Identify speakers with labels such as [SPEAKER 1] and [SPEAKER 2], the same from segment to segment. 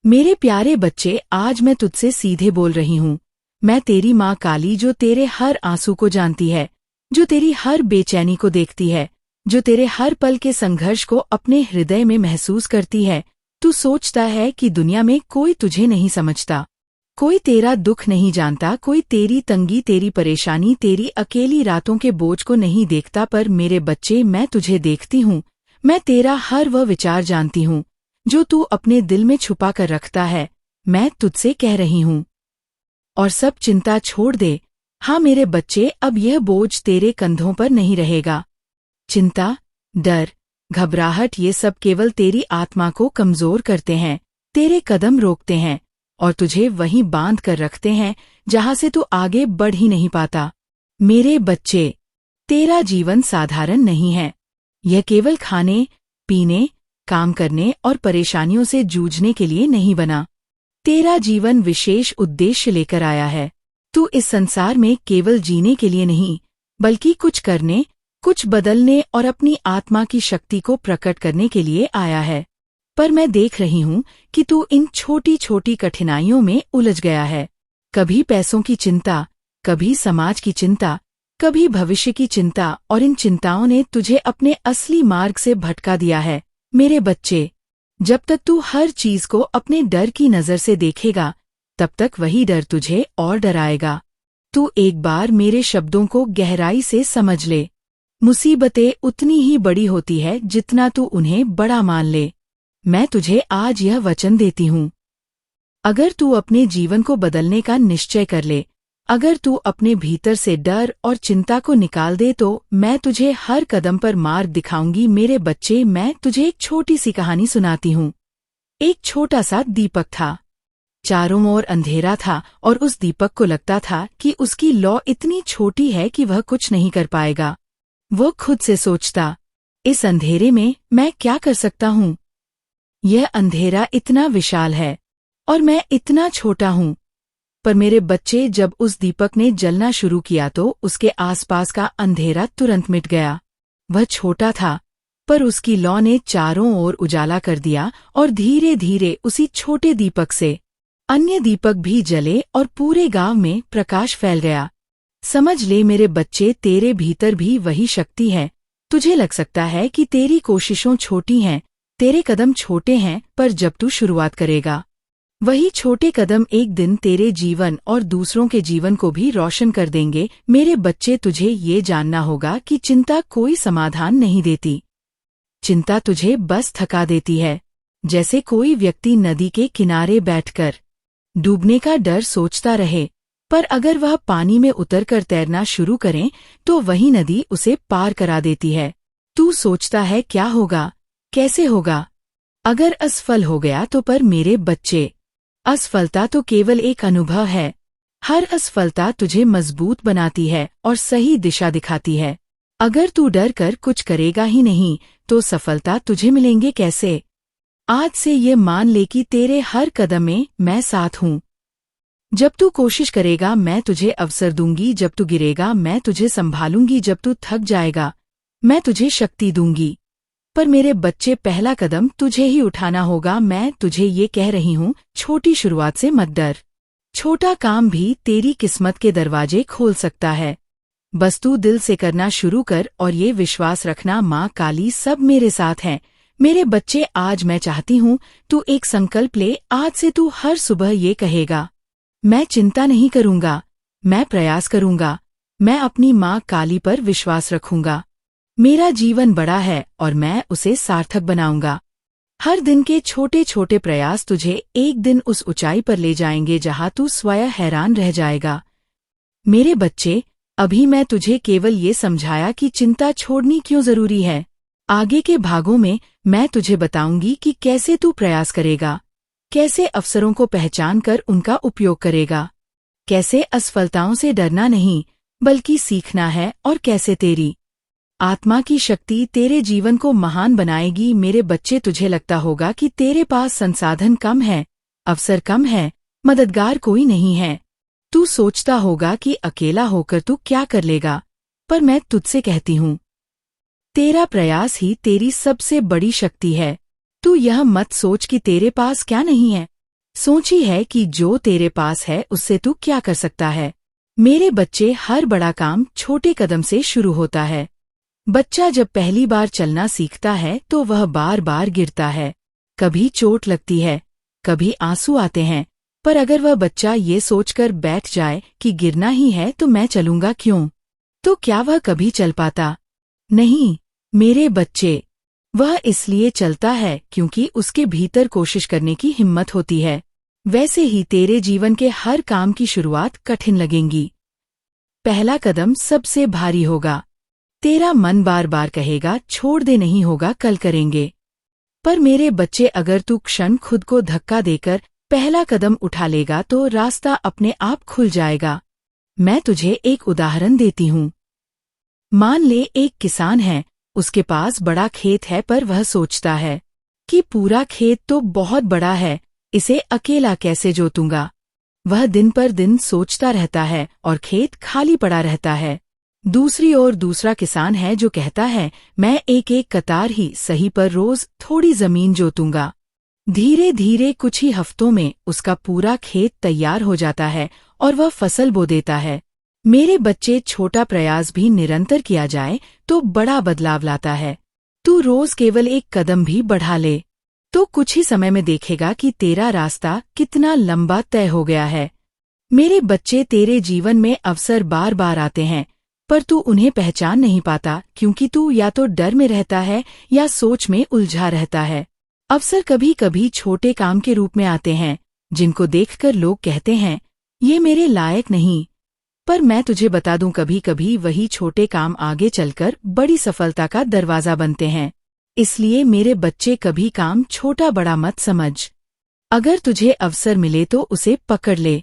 [SPEAKER 1] मेरे प्यारे बच्चे, आज मैं तुझसे सीधे बोल रही हूँ। मैं तेरी माँ काली, जो तेरे हर आंसू को जानती है, जो तेरी हर बेचैनी को देखती है, जो तेरे हर पल के संघर्ष को अपने हृदय में महसूस करती है। तू सोचता है कि दुनिया में कोई तुझे नहीं समझता, कोई तेरा दुख नहीं जानता, कोई तेरी तंगी, तेरी परेशानी, तेरी अकेली रातों के बोझ को नहीं देखता। पर मेरे बच्चे, मैं तुझे देखती हूँ। मैं तेरा हर वह विचार जानती हूँ जो तू अपने दिल में छुपा कर रखता है। मैं तुझसे कह रही हूँ, और सब चिंता छोड़ दे। हाँ मेरे बच्चे, अब यह बोझ तेरे कंधों पर नहीं रहेगा। चिंता, डर, घबराहट, ये सब केवल तेरी आत्मा को कमजोर करते हैं, तेरे कदम रोकते हैं और तुझे वहीं बांध कर रखते हैं जहां से तू आगे बढ़ ही नहीं पाता। मेरे बच्चे, तेरा जीवन साधारण नहीं है। यह केवल खाने, पीने, काम करने और परेशानियों से जूझने के लिए नहीं बना। तेरा जीवन विशेष उद्देश्य लेकर आया है। तू इस संसार में केवल जीने के लिए नहीं, बल्कि कुछ करने, कुछ बदलने और अपनी आत्मा की शक्ति को प्रकट करने के लिए आया है। पर मैं देख रही हूँ कि तू इन छोटी छोटी कठिनाइयों में उलझ गया है। कभी पैसों की चिंता, कभी समाज की चिंता, कभी भविष्य की चिंता, और इन चिंताओं ने तुझे अपने असली मार्ग से भटका दिया है। मेरे बच्चे, जब तक तू हर चीज को अपने डर की नजर से देखेगा, तब तक वही डर तुझे और डराएगा। तू एक बार मेरे शब्दों को गहराई से समझ ले। मुसीबतें उतनी ही बड़ी होती है जितना तू उन्हें बड़ा मान ले। मैं तुझे आज यह वचन देती हूँ, अगर तू अपने जीवन को बदलने का निश्चय कर ले, अगर तू अपने भीतर से डर और चिंता को निकाल दे, तो मैं तुझे हर कदम पर मार्ग दिखाऊंगी। मेरे बच्चे, मैं तुझे एक छोटी सी कहानी सुनाती हूँ। एक छोटा सा दीपक था। चारों ओर अंधेरा था और उस दीपक को लगता था कि उसकी लौ इतनी छोटी है कि वह कुछ नहीं कर पाएगा। वो खुद से सोचता, इस अंधेरे में मैं क्या कर सकता हूँ? यह अंधेरा इतना विशाल है और मैं इतना छोटा हूँ। पर मेरे बच्चे, जब उस दीपक ने जलना शुरू किया तो उसके आसपास का अंधेरा तुरंत मिट गया। वह छोटा था, पर उसकी लौ ने चारों ओर उजाला कर दिया और धीरे धीरे उसी छोटे दीपक से अन्य दीपक भी जले और पूरे गांव में प्रकाश फैल गया। समझ ले मेरे बच्चे, तेरे भीतर भी वही शक्ति है। तुझे लग सकता है कि तेरी कोशिशों छोटी हैं, तेरे कदम छोटे हैं, पर जब तू शुरुआत करेगा, वही छोटे कदम एक दिन तेरे जीवन और दूसरों के जीवन को भी रोशन कर देंगे। मेरे बच्चे, तुझे ये जानना होगा कि चिंता कोई समाधान नहीं देती। चिंता तुझे बस थका देती है। जैसे कोई व्यक्ति नदी के किनारे बैठकर डूबने का डर सोचता रहे, पर अगर वह पानी में उतरकर तैरना शुरू करे तो वही नदी उसे पार करा देती है। तू सोचता है क्या होगा, कैसे होगा, अगर असफल हो गया तो? पर मेरे बच्चे, असफलता तो केवल एक अनुभव है। हर असफलता तुझे मजबूत बनाती है और सही दिशा दिखाती है। अगर तू डर कर कुछ करेगा ही नहीं, तो सफलता तुझे मिलेंगे कैसे? आज से ये मान ले कि तेरे हर कदम में मैं साथ हूँ। जब तू कोशिश करेगा, मैं तुझे अवसर दूंगी। जब तू गिरेगा, मैं तुझे संभालूंगी। जब तू थक जाएगा, मैं तुझे शक्ति दूंगी। पर मेरे बच्चे, पहला कदम तुझे ही उठाना होगा। मैं तुझे ये कह रही हूँ, छोटी शुरुआत से मत डर। छोटा काम भी तेरी किस्मत के दरवाजे खोल सकता है। बस तू दिल से करना शुरू कर और ये विश्वास रखना, माँ काली सब मेरे साथ हैं। मेरे बच्चे, आज मैं चाहती हूँ तू एक संकल्प ले। आज से तू हर सुबह ये कहेगा, मैं चिंता नहीं करूँगा, मैं प्रयास करूँगा, मैं अपनी माँ काली पर विश्वास रखूँगा। मेरा जीवन बड़ा है और मैं उसे सार्थक बनाऊंगा। हर दिन के छोटे छोटे प्रयास तुझे एक दिन उस ऊंचाई पर ले जाएंगे जहां तू स्वयं हैरान रह जाएगा। मेरे बच्चे, अभी मैं तुझे केवल ये समझाया कि चिंता छोड़नी क्यों जरूरी है। आगे के भागों में मैं तुझे बताऊंगी कि कैसे तू प्रयास करेगा, कैसे अवसरों को पहचान कर उनका उपयोग करेगा, कैसे असफलताओं से डरना नहीं बल्कि सीखना है, और कैसे तेरी आत्मा की शक्ति तेरे जीवन को महान बनाएगी। मेरे बच्चे, तुझे लगता होगा कि तेरे पास संसाधन कम है, अवसर कम है, मददगार कोई नहीं है। तू सोचता होगा कि अकेला होकर तू क्या कर लेगा, पर मैं तुझसे कहती हूँ, तेरा प्रयास ही तेरी सबसे बड़ी शक्ति है। तू यह मत सोच कि तेरे पास क्या नहीं है। सोची है कि जो तेरे पास है उससे तू क्या कर सकता है। मेरे बच्चे, हर बड़ा काम छोटे कदम से शुरू होता है। बच्चा जब पहली बार चलना सीखता है तो वह बार बार गिरता है। कभी चोट लगती है, कभी आंसू आते हैं, पर अगर वह बच्चा ये सोचकर बैठ जाए कि गिरना ही है तो मैं चलूंगा क्यों, तो क्या वह कभी चल पाता? नहीं मेरे बच्चे, वह इसलिए चलता है क्योंकि उसके भीतर कोशिश करने की हिम्मत होती है। वैसे ही तेरे जीवन के हर काम की शुरुआत कठिन लगेंगी। पहला कदम सबसे भारी होगा। तेरा मन बार बार कहेगा छोड़ दे, नहीं होगा, कल करेंगे। पर मेरे बच्चे, अगर तू क्षण खुद को धक्का देकर पहला कदम उठा लेगा तो रास्ता अपने आप खुल जाएगा। मैं तुझे एक उदाहरण देती हूँ। मान ले एक किसान है, उसके पास बड़ा खेत है, पर वह सोचता है कि पूरा खेत तो बहुत बड़ा है, इसे अकेला कैसे जोतूंगा। वह दिन पर दिन सोचता रहता है और खेत खाली पड़ा रहता है। दूसरी ओर दूसरा किसान है जो कहता है मैं एक एक कतार ही सही पर रोज थोड़ी जमीन जोतूंगा। धीरे धीरे कुछ ही हफ्तों में उसका पूरा खेत तैयार हो जाता है और वह फसल बो देता है। मेरे बच्चे, छोटा प्रयास भी निरंतर किया जाए तो बड़ा बदलाव लाता है। तू रोज केवल एक कदम भी बढ़ा ले तो कुछ ही समय में देखेगा कि तेरा रास्ता कितना लंबा तय हो गया है। मेरे बच्चे, तेरे जीवन में अवसर बार बार आते हैं, पर तू उन्हें पहचान नहीं पाता क्योंकि तू या तो डर में रहता है या सोच में उलझा रहता है। अवसर कभी कभी छोटे काम के रूप में आते हैं जिनको देखकर लोग कहते हैं ये मेरे लायक नहीं, पर मैं तुझे बता दूं, कभी कभी वही छोटे काम आगे चलकर बड़ी सफलता का दरवाजा बनते हैं। इसलिए मेरे बच्चे, कभी काम छोटा बड़ा मत समझ। अगर तुझे अवसर मिले तो उसे पकड़ ले।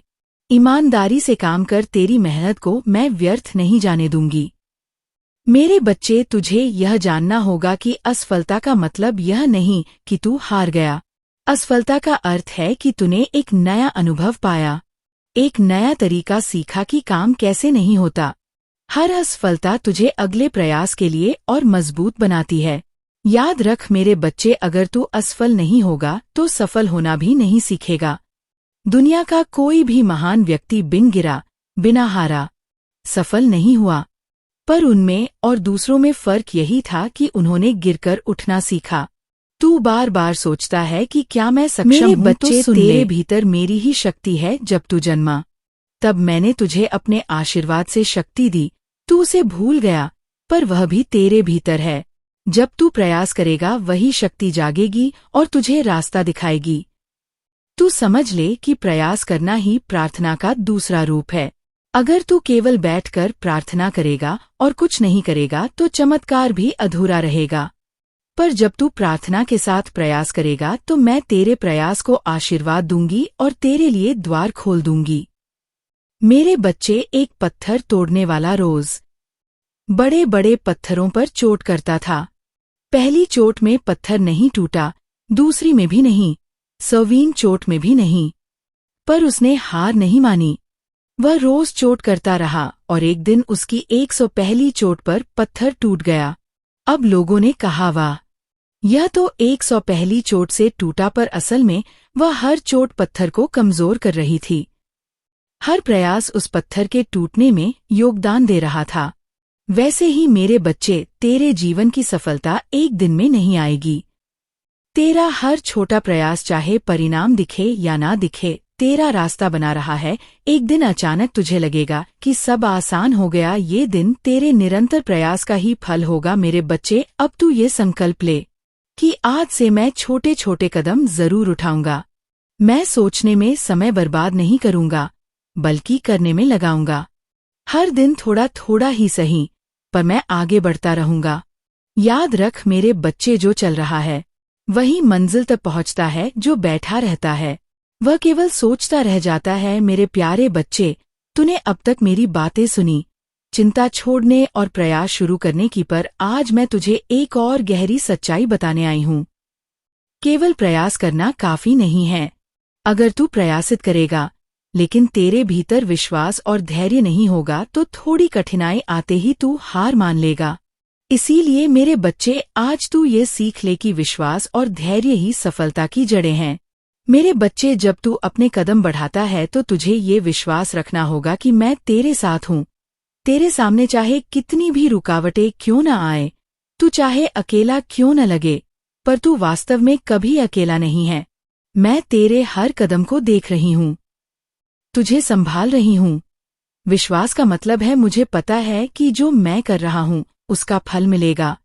[SPEAKER 1] ईमानदारी से काम कर, तेरी मेहनत को मैं व्यर्थ नहीं जाने दूंगी। मेरे बच्चे, तुझे यह जानना होगा कि असफलता का मतलब यह नहीं कि तू हार गया। असफलता का अर्थ है कि तूने एक नया अनुभव पाया, एक नया तरीका सीखा कि काम कैसे नहीं होता। हर असफलता तुझे अगले प्रयास के लिए और मजबूत बनाती है। याद रख मेरे बच्चे, अगर तू असफल नहीं होगा तो सफल होना भी नहीं सीखेगा। दुनिया का कोई भी महान व्यक्ति बिन गिरा, बिना हारा सफल नहीं हुआ, पर उनमें और दूसरों में फर्क यही था कि उन्होंने गिरकर उठना सीखा। तू बार बार सोचता है कि क्या मैं सक्षम हूँ, बच्चे, तो तेरे भीतर मेरी ही शक्ति है। जब तू जन्मा तब मैंने तुझे अपने आशीर्वाद से शक्ति दी, तू उसे भूल गया, पर वह भी तेरे भीतर है। जब तू प्रयास करेगा वही शक्ति जागेगी और तुझे रास्ता दिखाएगी। तू समझ ले कि प्रयास करना ही प्रार्थना का दूसरा रूप है। अगर तू केवल बैठकर प्रार्थना करेगा और कुछ नहीं करेगा तो चमत्कार भी अधूरा रहेगा। पर जब तू प्रार्थना के साथ प्रयास करेगा तो मैं तेरे प्रयास को आशीर्वाद दूंगी और तेरे लिए द्वार खोल दूंगी। मेरे बच्चे, एक पत्थर तोड़ने वाला रोज बड़े बड़े पत्थरों पर चोट करता था। पहली चोट में पत्थर नहीं टूटा, दूसरी में भी नहीं, 100वीं चोट में भी नहीं, पर उसने हार नहीं मानी। वह रोज चोट करता रहा और एक दिन उसकी 101वीं चोट पर पत्थर टूट गया। अब लोगों ने कहा वाह, यह तो 101वीं चोट से टूटा, पर असल में वह हर चोट पत्थर को कमजोर कर रही थी। हर प्रयास उस पत्थर के टूटने में योगदान दे रहा था। वैसे ही मेरे बच्चे, तेरे जीवन की सफलता एक दिन में नहीं आएगी। तेरा हर छोटा प्रयास, चाहे परिणाम दिखे या ना दिखे, तेरा रास्ता बना रहा है। एक दिन अचानक तुझे लगेगा कि सब आसान हो गया। ये दिन तेरे निरंतर प्रयास का ही फल होगा। मेरे बच्चे, अब तू ये संकल्प ले कि आज से मैं छोटे छोटे कदम जरूर उठाऊंगा। मैं सोचने में समय बर्बाद नहीं करूंगा, बल्कि करने में लगाऊंगा। हर दिन थोड़ा थोड़ा ही सही, पर मैं आगे बढ़ता रहूंगा। याद रख मेरे बच्चे, जो चल रहा है वही मंजिल तक पहुंचता है, जो बैठा रहता है वह केवल सोचता रह जाता है। मेरे प्यारे बच्चे, तूने अब तक मेरी बातें सुनी, चिंता छोड़ने और प्रयास शुरू करने की, पर आज मैं तुझे एक और गहरी सच्चाई बताने आई हूँ। केवल प्रयास करना काफी नहीं है। अगर तू प्रयासित करेगा लेकिन तेरे भीतर विश्वास और धैर्य नहीं होगा तो थोड़ी कठिनाई आते ही तू हार मान लेगा। इसीलिए मेरे बच्चे, आज तू ये सीख ले कि विश्वास और धैर्य ही सफलता की जड़ें हैं। मेरे बच्चे, जब तू अपने कदम बढ़ाता है तो तुझे ये विश्वास रखना होगा कि मैं तेरे साथ हूँ। तेरे सामने चाहे कितनी भी रुकावटें क्यों न आए, तू चाहे अकेला क्यों न लगे, पर तू वास्तव में कभी अकेला नहीं है। मैं तेरे हर कदम को देख रही हूँ, तुझे संभाल रही हूँ। विश्वास का मतलब है मुझे पता है कि जो मैं कर रहा हूँ उसका फल मिलेगा,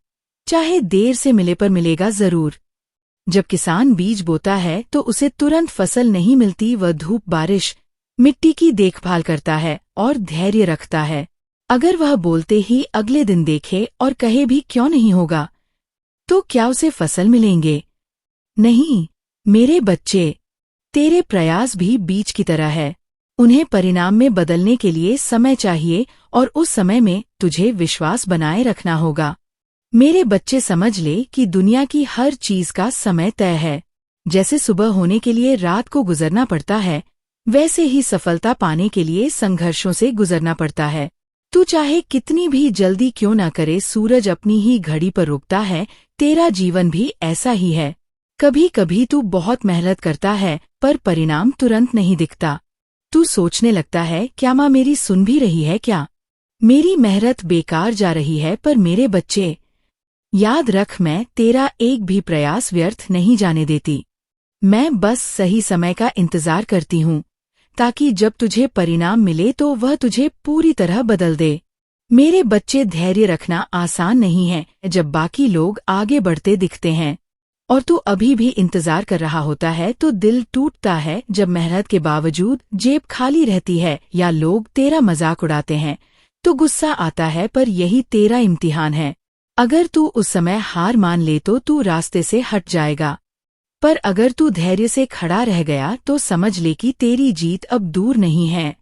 [SPEAKER 1] चाहे देर से मिले पर मिलेगा जरूर। जब किसान बीज बोता है तो उसे तुरंत फसल नहीं मिलती, वह धूप, बारिश, मिट्टी की देखभाल करता है और धैर्य रखता है। अगर वह बोलते ही अगले दिन देखे और कहे भी क्यों नहीं होगा, तो क्या उसे फसल मिलेंगे? नहीं। मेरे बच्चे, तेरे प्रयास भी बीज की तरह है। उन्हें परिणाम में बदलने के लिए समय चाहिए और उस समय में तुझे विश्वास बनाए रखना होगा। मेरे बच्चे, समझ ले कि दुनिया की हर चीज का समय तय है। जैसे सुबह होने के लिए रात को गुजरना पड़ता है, वैसे ही सफलता पाने के लिए संघर्षों से गुजरना पड़ता है। तू चाहे कितनी भी जल्दी क्यों ना करे, सूरज अपनी ही घड़ी पर रुकता है। तेरा जीवन भी ऐसा ही है। कभी कभी तू बहुत मेहनत करता है पर परिणाम तुरंत नहीं दिखता। तू सोचने लगता है, क्या माँ मेरी सुन भी रही है क्या? मेरी मेहनत बेकार जा रही है। पर मेरे बच्चे, याद रख, मैं तेरा एक भी प्रयास व्यर्थ नहीं जाने देती। मैं बस सही समय का इंतजार करती हूँ, ताकि जब तुझे परिणाम मिले तो वह तुझे पूरी तरह बदल दे। मेरे बच्चे, धैर्य रखना आसान नहीं है जब बाकी लोग आगे बढ़ते दिखते हैं और तू अभी भी इंतजार कर रहा होता है तो दिल टूटता है। जब मेहनत के बावजूद जेब खाली रहती है या लोग तेरा मजाक उड़ाते हैं तो गुस्सा आता है, पर यही तेरा इम्तिहान है। अगर तू उस समय हार मान ले तो तू रास्ते से हट जाएगा, पर अगर तू धैर्य से खड़ा रह गया तो समझ ले कि तेरी जीत अब दूर नहीं है।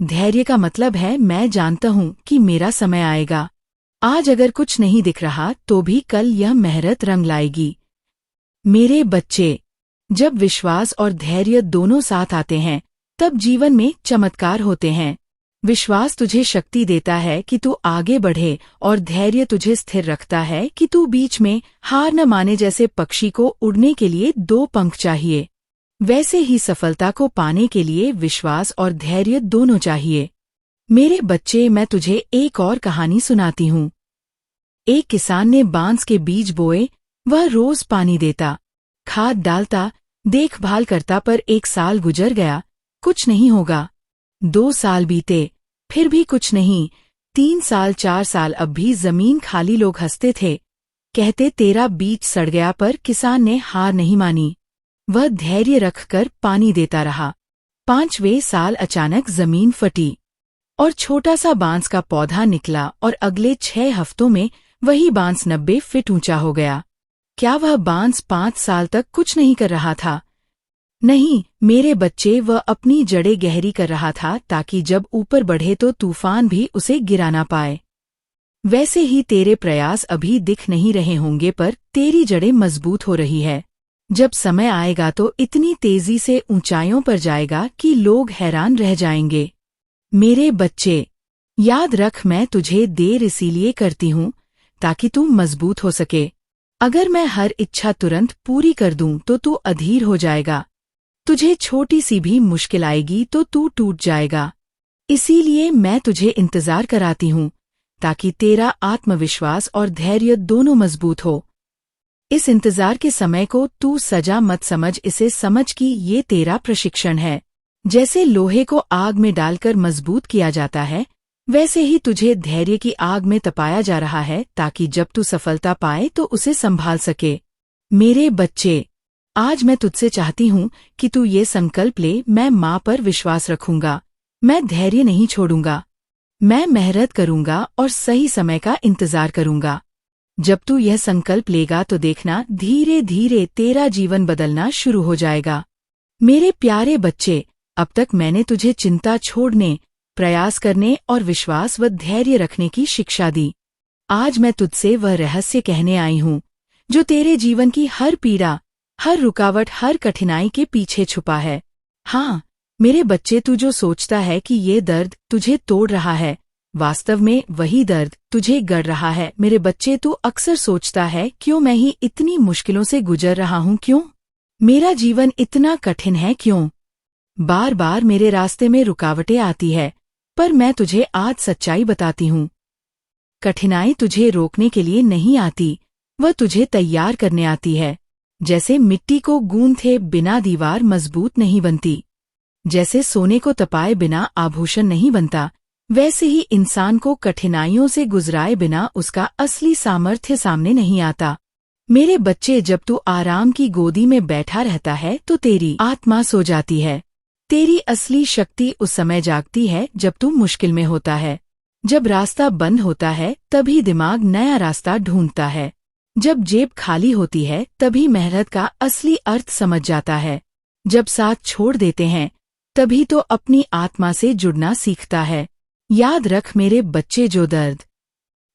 [SPEAKER 1] धैर्य का मतलब है, मैं जानता हूँ कि मेरा समय आएगा। आज अगर कुछ नहीं दिख रहा तो भी कल यह मेहनत रंग लाएगी। मेरे बच्चे, जब विश्वास और धैर्य दोनों साथ आते हैं तब जीवन में चमत्कार होते हैं। विश्वास तुझे शक्ति देता है कि तू आगे बढ़े और धैर्य तुझे स्थिर रखता है कि तू बीच में हार न माने। जैसे पक्षी को उड़ने के लिए 2 पंख चाहिए, वैसे ही सफलता को पाने के लिए विश्वास और धैर्य दोनों चाहिए। मेरे बच्चे, मैं तुझे एक और कहानी सुनाती हूँ। एक किसान ने बांस के बीज बोए। वह रोज पानी देता, खाद डालता, देखभाल करता, पर 1 साल गुजर गया, कुछ नहीं होगा। 2 साल बीते, फिर भी कुछ नहीं। 3 साल, 4 साल, अब भी जमीन खाली। लोग हंसते थे, कहते तेरा बीज सड़ गया, पर किसान ने हार नहीं मानी। वह धैर्य रखकर पानी देता रहा। 5वें साल अचानक जमीन फटी और छोटा सा बांस का पौधा निकला और अगले 6 हफ्तों में वही बांस 90 फीट ऊंचा हो गया। क्या वह बांस 5 साल तक कुछ नहीं कर रहा था? नहीं मेरे बच्चे, वह अपनी जड़ें गहरी कर रहा था ताकि जब ऊपर बढ़े तो तूफान भी उसे गिरा ना पाए। वैसे ही तेरे प्रयास अभी दिख नहीं रहे होंगे, पर तेरी जड़ें मजबूत हो रही है। जब समय आएगा तो इतनी तेजी से ऊंचाइयों पर जाएगा कि लोग हैरान रह जाएंगे। मेरे बच्चे, याद रख, मैं तुझे देर इसीलिए करती हूँ ताकि तू मजबूत हो सके। अगर मैं हर इच्छा तुरंत पूरी कर दूं तो तू अधीर हो जाएगा। तुझे छोटी सी भी मुश्किल आएगी तो तू टूट जाएगा। इसीलिए मैं तुझे इंतजार कराती हूँ ताकि तेरा आत्मविश्वास और धैर्य दोनों मजबूत हो। इस इंतजार के समय को तू सजा मत समझ, इसे समझ कि ये तेरा प्रशिक्षण है। जैसे लोहे को आग में डालकर मजबूत किया जाता है, वैसे ही तुझे धैर्य की आग में तपाया जा रहा है ताकि जब तू सफलता पाए तो उसे संभाल सके। मेरे बच्चे, आज मैं तुझसे चाहती हूँ कि तू ये संकल्प ले, मैं माँ पर विश्वास रखूंगा, मैं धैर्य नहीं छोड़ूंगा, मैं मेहनत करूंगा और सही समय का इंतजार करूंगा। जब तू यह संकल्प लेगा तो देखना, धीरे धीरे तेरा जीवन बदलना शुरू हो जाएगा। मेरे प्यारे बच्चे, अब तक मैंने तुझे चिंता छोड़ने, प्रयास करने और विश्वास व धैर्य रखने की शिक्षा दी। आज मैं तुझसे वह रहस्य कहने आई हूँ जो तेरे जीवन की हर पीड़ा, हर रुकावट, हर कठिनाई के पीछे छुपा है। हाँ मेरे बच्चे, तू जो सोचता है कि ये दर्द तुझे तोड़ रहा है, वास्तव में वही दर्द तुझे गढ़ रहा है। मेरे बच्चे, तू अक्सर सोचता है, क्यों मैं ही इतनी मुश्किलों से गुजर रहा हूँ, क्यों मेरा जीवन इतना कठिन है क्यों? बार बार मेरे रास्ते में रुकावटें आती है, पर मैं तुझे आज सच्चाई बताती हूँ। कठिनाई तुझे रोकने के लिए नहीं आती, वह तुझे तैयार करने आती है। जैसे मिट्टी को गूंथे बिना दीवार मजबूत नहीं बनती, जैसे सोने को तपाए बिना आभूषण नहीं बनता, वैसे ही इंसान को कठिनाइयों से गुजराए बिना उसका असली सामर्थ्य सामने नहीं आता। मेरे बच्चे, जब तू आराम की गोदी में बैठा रहता है तो तेरी आत्मा सो जाती है। तेरी असली शक्ति उस समय जागती है जब तू मुश्किल में होता है। जब रास्ता बंद होता है तभी दिमाग नया रास्ता ढूंढता है। जब जेब खाली होती है तभी मेहनत का असली अर्थ समझ जाता है। जब साथ छोड़ देते हैं तभी तो अपनी आत्मा से जुड़ना सीखता है। याद रख मेरे बच्चे, जो दर्द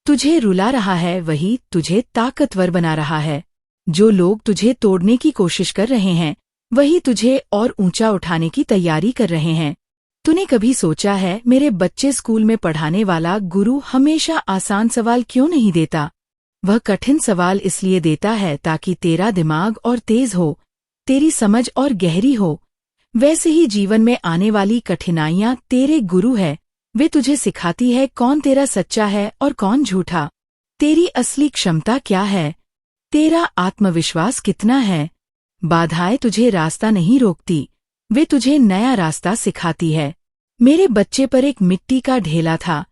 [SPEAKER 1] तुझे रुला रहा है वही तुझे ताकतवर बना रहा है। जो लोग तुझे तोड़ने की कोशिश कर रहे हैं वही तुझे और ऊंचा उठाने की तैयारी कर रहे हैं। तूने कभी सोचा है मेरे बच्चे, स्कूल में पढ़ाने वाला गुरु हमेशा आसान सवाल क्यों नहीं देता? वह कठिन सवाल इसलिए देता है ताकि तेरा दिमाग और तेज हो, तेरी समझ और गहरी हो। वैसे ही जीवन में आने वाली कठिनाइयां तेरे गुरु है। वे तुझे सिखाती है कौन तेरा सच्चा है और कौन झूठा। तेरी असली क्षमता क्या है, तेरा आत्मविश्वास कितना है। बाधाएं तुझे रास्ता नहीं रोकती, वे तुझे नया रास्ता सिखाती है। मेरे बच्चे पर एक मिट्टी का ढेला था।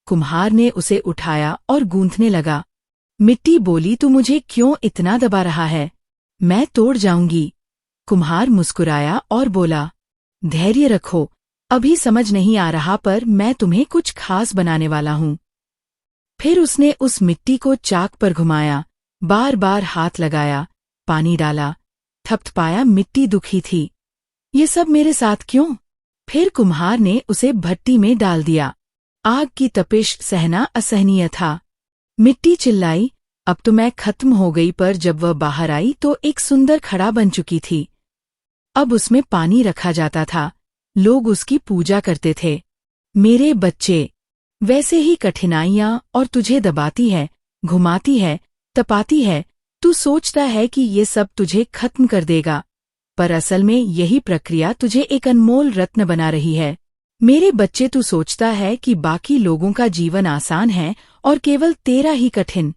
[SPEAKER 1] कुम्हार ने उसे उठाया और गूंथने लगा। मिट्टी बोली, तू मुझे क्यों इतना दबा रहा है? मैं तोड़ जाऊंगी। कुम्हार मुस्कुराया और बोला, धैर्य रखो, अभी समझ नहीं आ रहा पर मैं तुम्हें कुछ खास बनाने वाला हूँ। फिर उसने उस मिट्टी को चाक पर घुमाया, बार बार हाथ लगाया, पानी डाला, थपथपाया। मिट्टी दुखी थी। ये सब मेरे साथ क्यों? फिर कुम्हार ने उसे भट्टी में डाल दिया। आग की तपिश सहना असहनीय था। मिट्टी चिल्लाई, अब तो मैं खत्म हो गई। पर जब वह बाहर आई तो एक सुंदर घड़ा बन चुकी थी। अब उसमें पानी रखा जाता था, लोग उसकी पूजा करते थे। मेरे बच्चे, वैसे ही कठिनाइयां और तुझे दबाती है, घुमाती है, तपाती है। तू सोचता है कि ये सब तुझे खत्म कर देगा, पर असल में यही प्रक्रिया तुझे एक अनमोल रत्न बना रही है। मेरे बच्चे, तू सोचता है कि बाकी लोगों का जीवन आसान है और केवल तेरा ही कठिन।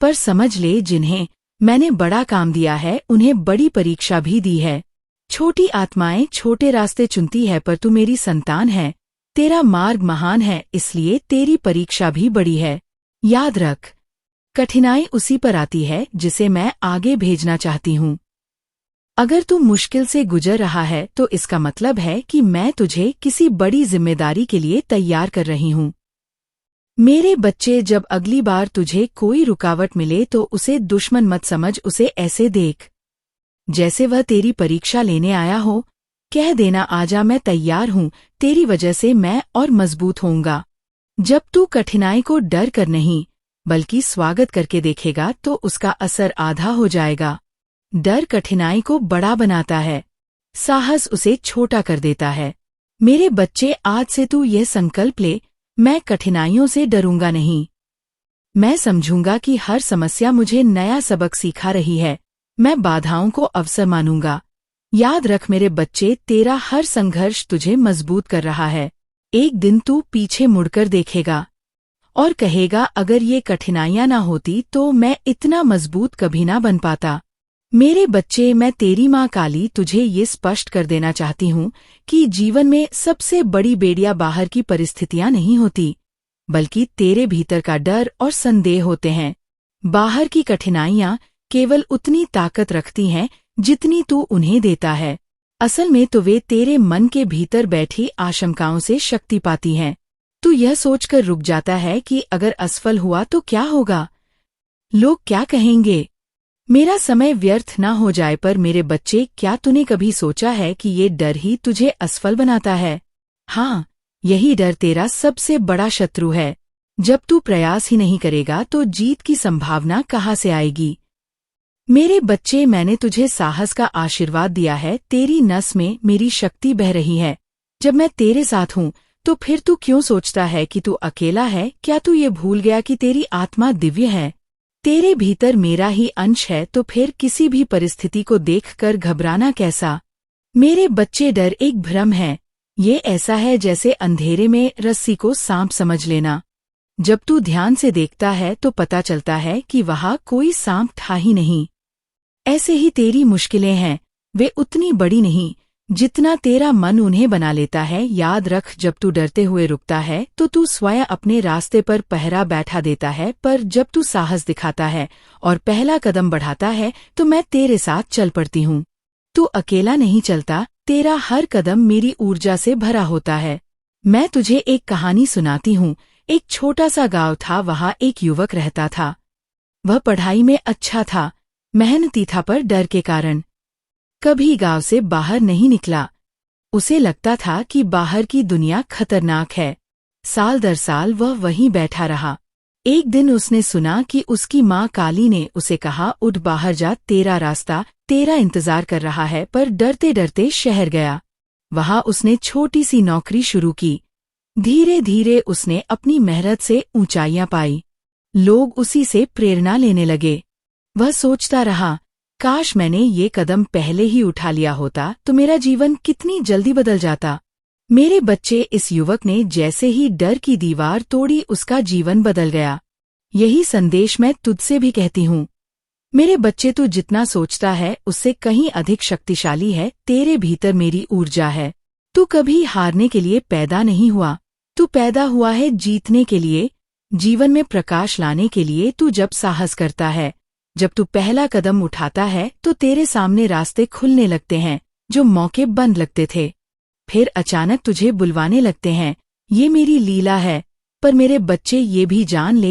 [SPEAKER 1] पर समझ ले, जिन्हें मैंने बड़ा काम दिया है उन्हें बड़ी परीक्षा भी दी है। छोटी आत्माएं छोटे रास्ते चुनती है, पर तू मेरी संतान है। तेरा मार्ग महान है, इसलिए तेरी परीक्षा भी बड़ी है। याद रख, कठिनाई उसी पर आती है जिसे मैं आगे भेजना चाहती हूँ। अगर तू मुश्किल से गुजर रहा है तो इसका मतलब है कि मैं तुझे किसी बड़ी जिम्मेदारी के लिए तैयार कर रही हूँ। मेरे बच्चे, जब अगली बार तुझे कोई रुकावट मिले तो उसे दुश्मन मत समझ, उसे ऐसे देख जैसे वह तेरी परीक्षा लेने आया हो। कह देना, आजा, मैं तैयार हूँ, तेरी वजह से मैं और मजबूत होऊंगा। जब तू कठिनाई को डर कर नहीं बल्कि स्वागत करके देखेगा तो उसका असर आधा हो जाएगा। डर कठिनाई को बड़ा बनाता है, साहस उसे छोटा कर देता है। मेरे बच्चे, आज से तू यह संकल्प ले, मैं कठिनाइयों से डरूंगा नहीं। मैं समझूंगा कि हर समस्या मुझे नया सबक सिखा रही है। मैं बाधाओं को अवसर मानूंगा। याद रख मेरे बच्चे, तेरा हर संघर्ष तुझे मजबूत कर रहा है। एक दिन तू पीछे मुड़कर देखेगा और कहेगा, अगर ये कठिनाइयां ना होती तो मैं इतना मजबूत कभी ना बन पाता। मेरे बच्चे, मैं तेरी माँ काली तुझे ये स्पष्ट कर देना चाहती हूँ कि जीवन में सबसे बड़ी बेड़ियां बाहर की परिस्थितियां नहीं होती, बल्कि तेरे भीतर का डर और संदेह होते हैं। बाहर की कठिनाइयां केवल उतनी ताकत रखती हैं जितनी तू उन्हें देता है। असल में तो वे तेरे मन के भीतर बैठी आशंकाओं से शक्ति पाती हैं। तू यह सोचकर रुक जाता है कि अगर असफल हुआ तो क्या होगा, लोग क्या कहेंगे, मेरा समय व्यर्थ ना हो जाए। पर मेरे बच्चे, क्या तूने कभी सोचा है कि ये डर ही तुझे असफल बनाता है? हाँ, यही डर तेरा सबसे बड़ा शत्रु है। जब तू प्रयास ही नहीं करेगा तो जीत की संभावना कहाँ से आएगी? मेरे बच्चे, मैंने तुझे साहस का आशीर्वाद दिया है। तेरी नस में मेरी शक्ति बह रही है। जब मैं तेरे साथ हूँ तो फिर तू क्यों सोचता है कि तू अकेला है? क्या तू ये भूल गया कि तेरी आत्मा दिव्य है? तेरे भीतर मेरा ही अंश है, तो फिर किसी भी परिस्थिति को देखकर घबराना कैसा? मेरे बच्चे, डर एक भ्रम है। ये ऐसा है जैसे अंधेरे में रस्सी को सांप समझ लेना। जब तू ध्यान से देखता है तो पता चलता है कि वहाँ कोई सांप था ही नहीं। ऐसे ही तेरी मुश्किलें हैं, वे उतनी बड़ी नहीं जितना तेरा मन उन्हें बना लेता है। याद रख, जब तू डरते हुए रुकता है तो तू स्वयं अपने रास्ते पर पहरा बैठा देता है, पर जब तू साहस दिखाता है और पहला कदम बढ़ाता है तो मैं तेरे साथ चल पड़ती हूँ। तू अकेला नहीं चलता, तेरा हर कदम मेरी ऊर्जा से भरा होता है। मैं तुझे एक कहानी सुनाती हूँ। एक छोटा सा गांव था, वहाँ एक युवक रहता था। वह पढ़ाई में अच्छा था, मेहनती था, पर डर के कारण कभी गांव से बाहर नहीं निकला। उसे लगता था कि बाहर की दुनिया खतरनाक है। साल दर साल वह वहीं बैठा रहा। एक दिन उसने सुना कि उसकी माँ काली ने उसे कहा, उठ बाहर जा, तेरा रास्ता तेरा इंतजार कर रहा है। पर डरते डरते शहर गया। वहाँ उसने छोटी सी नौकरी शुरू की। धीरे धीरे उसने अपनी मेहनत से ऊंचाइयां पाई। लोग उसी से प्रेरणा लेने लगे। वह सोचता रहा, काश मैंने ये कदम पहले ही उठा लिया होता तो मेरा जीवन कितनी जल्दी बदल जाता। मेरे बच्चे, इस युवक ने जैसे ही डर की दीवार तोड़ी, उसका जीवन बदल गया। यही संदेश मैं तुझसे भी कहती हूँ। मेरे बच्चे, तू जितना सोचता है उससे कहीं अधिक शक्तिशाली है। तेरे भीतर मेरी ऊर्जा है। तू कभी हारने के लिए पैदा नहीं हुआ, तू पैदा हुआ है जीतने के लिए, जीवन में प्रकाश लाने के लिए। तू जब साहस करता है, जब तू पहला कदम उठाता है तो तेरे सामने रास्ते खुलने लगते हैं जो मौके बंद लगते थे। फिर अचानक तुझे बुलवाने लगते हैं। ये मेरी लीला है। पर मेरे बच्चे, ये भी जान ले